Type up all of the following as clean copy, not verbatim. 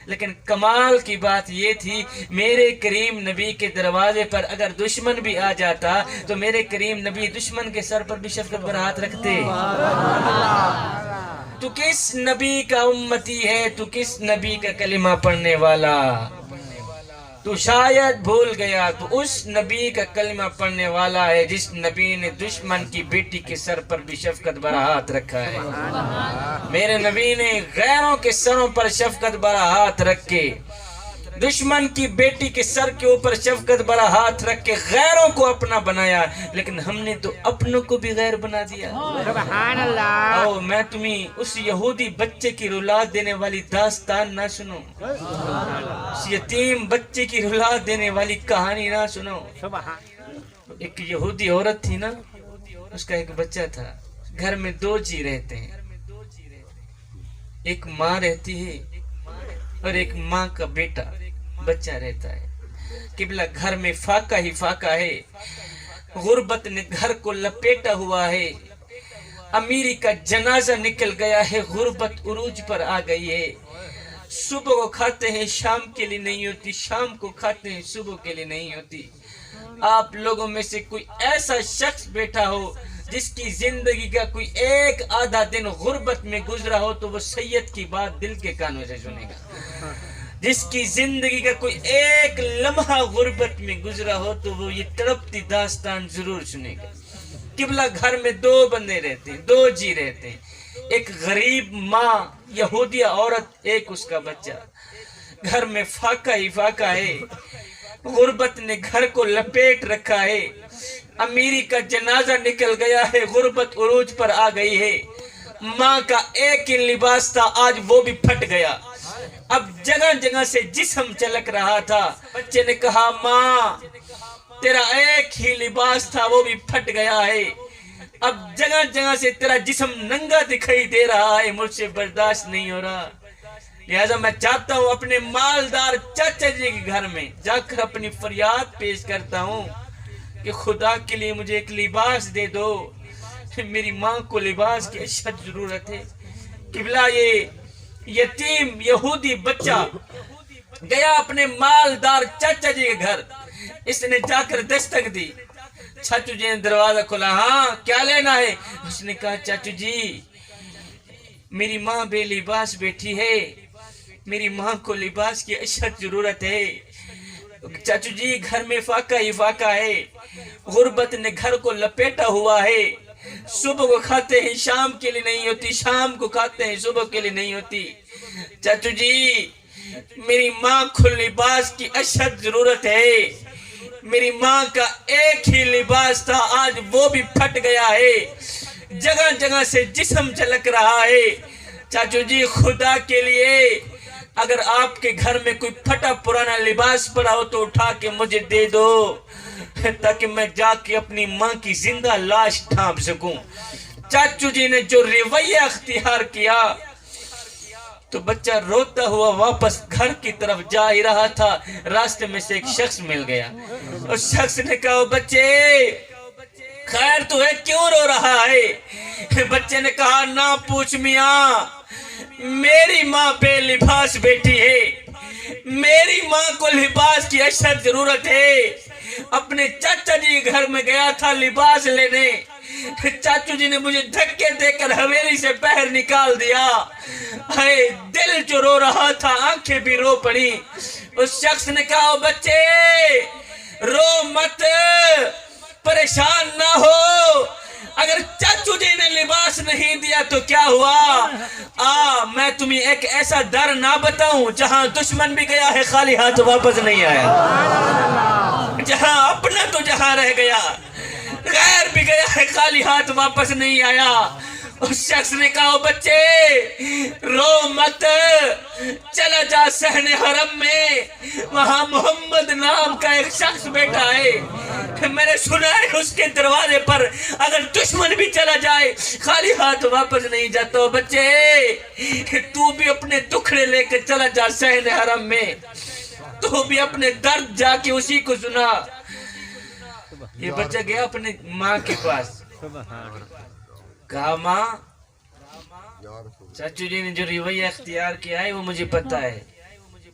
لیکن کمال کی بات یہ تھی میرے کریم نبی کے دروازے پر اگر دشمن بھی آ جاتا تو میرے کریم نبی دشمن کے سر پر بھی شفقت پر ہاتھ رکھتے۔ تو کس نبی کا امتی ہے، تو کس نبی کا کلمہ پڑھنے والا؟ تو شاید بھول گیا، تو اس نبی کا کلمہ پڑھنے والا ہے جس نبی نے دشمن کی بیٹی کے سر پر بھی شفقت بھرا ہاتھ رکھا ہے۔ میرے نبی نے غیروں کے سروں پر شفقت بھرا ہاتھ رکھ کے، دشمن کی بیٹی کے سر کے اوپر شفقت بھرا ہاتھ رکھ کے غیروں کو اپنا بنایا، لیکن ہم نے تو اپنوں کو بھی غیر بنا دیا۔ سبحان اللہ۔ آؤ میں تمہیں اس یہودی بچے کی رلا دینے والی داستان نہ سنو، اس یتیم بچے کی رلا دینے والی کہانی نہ سنو۔ ایک یہودی عورت تھی نا، اس کا ایک بچہ تھا۔ گھر میں دو جی رہتے ہیں، ایک ماں رہتی ہے اور ایک ماں کا بیٹا بچہ رہتا ہے۔ قبلہ گھر میں فاقہ ہی فاقہ ہے، غربت نے گھر کو لپیٹا ہوا ہے، امیری کا جنازہ نکل گیا ہے، غربت عروج پر آ گئی ہے۔ صبح کو کھاتے ہیں شام کے لیے نہیں ہوتی، شام کو کھاتے ہیں صبح کے لیے نہیں ہوتی۔ آپ لوگوں میں سے کوئی ایسا شخص بیٹھا ہو جس کی زندگی کا کوئی ایک آدھا دن غربت میں گزرا ہو تو وہ سید کی بات دل کے کانوں سے سنے گا۔ جس کی زندگی کا کوئی ایک لمحہ غربت میں گزرا ہو تو وہ یہ تڑپتی داستان ضرور سنے گا۔ قبلہ گھر میں دو بندے رہتے ہیں، دو جی رہتے ہیں، ایک غریب ماں یہودیہ عورت، ایک اس کا بچہ۔ گھر میں فاقہ ہی فاقہ ہے، غربت نے گھر کو لپیٹ رکھا ہے، امیری کا جنازہ نکل گیا ہے، غربت عروج پر آ گئی ہے۔ ماں کا ایک ہی لباس تھا، آج وہ بھی پھٹ گیا۔ اب جگہ جگہ سے جسم چلک رہا تھا۔ بچے نے کہا ماں تیرا ایک ہی لباس تھا وہ بھی پھٹ گیا ہے، اب جگہ جگہ سے تیرا جسم ننگا دکھائی دے رہا ہے، مجھ سے برداشت نہیں ہو رہا، لہذا میں چاہتا ہوں اپنے مالدار چاچا جی کے گھر میں جا کر اپنی فریاد پیش کرتا ہوں کہ خدا کے لیے مجھے ایک لباس دے دو، میری ماں کو لباس کی اشد ضرورت ہے۔ قبلہ یہ یتیم یہودی بچہ گیا اپنے مالدار چاچا جی کے گھر، اس نے جا کر دستک دی، چاچو جی نے دروازہ کھولا، ہاں کیا لینا ہے؟ اس نے کہا چاچو جی میری ماں بے لباس بیٹھی ہے، میری ماں کو لباس کی اشد ضرورت ہے۔ چاچو جی گھر میں فاقہ ہی فاقہ ہے، غربت نے گھر کو لپیٹا ہوا ہے، صبح کو کھاتے ہیں شام کے لیے نہیں ہوتی، شام کو کھاتے ہیں صبح کے لیے نہیں ہوتی۔ چاچو جی میری ماں کو لباس کی اشد ضرورت ہے، میری ماں کا ایک ہی لباس تھا آج وہ بھی پھٹ گیا ہے، جگہ جگہ سے جسم چلک رہا ہے، چاچو جی خدا کے لیے اگر آپ کے گھر میں کوئی پھٹا پرانا لباس پڑا ہو تو اٹھا کے مجھے دے دو تاکہ میں جا کے اپنی ماں کی زندہ لاش ڈھانپ سکوں۔ چاچو جی نے جو رویہ اختیار کیا تو بچہ روتا ہوا واپس گھر کی طرف جا ہی رہا تھا، راستے میں سے ایک شخص مل گیا، اس شخص نے کہا بچے خیر تو ہے کیوں رو رہا ہے؟ بچے نے کہا نہ پوچھ میاں، میری ماں بے لباس بیٹھی ہے، میری ماں کو لباس کی اشد ضرورت ہے، اپنے چاچا جی کے گھر میں گیا تھا لباس لینے، چاچو جی نے مجھے دھکے دے کر حویلی سے باہر نکال دیا، دل جو رو رہا تھا آنکھیں بھی رو پڑی۔ اس شخص نے کہا بچے رو مت، پریشان نہ ہو، اگر چاچو جی نے لباس نہیں دیا تو کیا ہوا؟ میں تمہیں ایک ایسا در نہ بتاؤں جہاں دشمن بھی گیا ہے خالی ہاتھ واپس نہیں آیا، جہاں اپنا تو جہاں رہ گیا غیر بھی گیا ہے خالی ہاتھ واپس نہیں آیا۔ اس شخص نے کہا بچے رو مت، چلا جا صحن حرم میں، وہاں محمد نام کا ایک شخص بیٹھا ہے، میں نے سنا ہے اس کے دروازے پر اگر دشمن بھی چلا جائے خالی ہاتھ واپس نہیں جاتا۔ بچے تو بھی اپنے دکھڑے لے کے چلا جا صحن حرم میں، تو بھی اپنے درد جا کے اسی کو سنا۔ یہ بچہ گیا اپنے ماں کے پاس، کہا ماں چاچو جی نے جو رویہ اختیار کیا ہے وہ مجھے پتا ہے،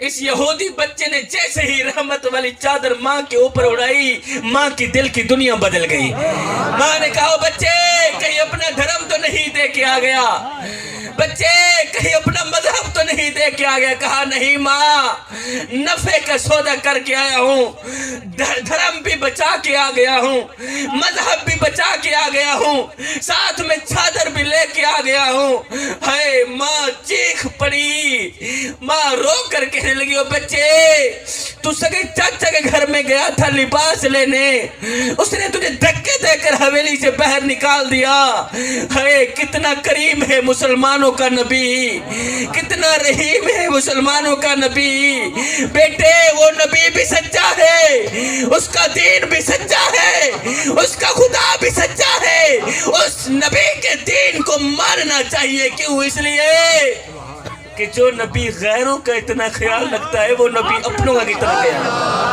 اس یہودی بچے نے جیسے ہی رحمت والی چادر ماں کے اوپر اڑائی، ماں کی دل کی دنیا بدل گئی۔ ماں نے کہا بچے کہیں اپنا دھرم تو نہیں دے کے آ گیا، بچے کہیں اپنا مذہب تو نہیں دے کے آ گیا؟ کہا نہیں ماں، نفع کا سودا کر کے آیا ہوں، دھرم بھی بچا کے آ گیا ہوں، مذہب بھی بچا کے آ گیا ہوں، ساتھ میں چادر بھی لے کے آ گیا ہوں۔ ہائے ماں چیخ پڑی، ماں رو کر کہنے لگی او بچے تو سگے چاچا کے گھر میں گیا تھا لباس لینے، اس نے تجھے دھکے دے کر حویلی سے باہر نکال دیا۔ ہائے کتنا کریم ہے مسلمانوں کا نبی، کتنا رحیم ہے مسلمانوں کا نبی۔ بیٹے وہ نبی بھی سچا ہے، اس کا دین بھی سچا ہے، اس کا خدا بھی سچا ہے، اس نبی کے دین کو ماننا چاہیے۔ کیوں؟ اس لیے کہ جو نبی غیروں کا اتنا خیال رکھتا ہے وہ نبی اپنوں کا کتنا خیال رکھتا ہے۔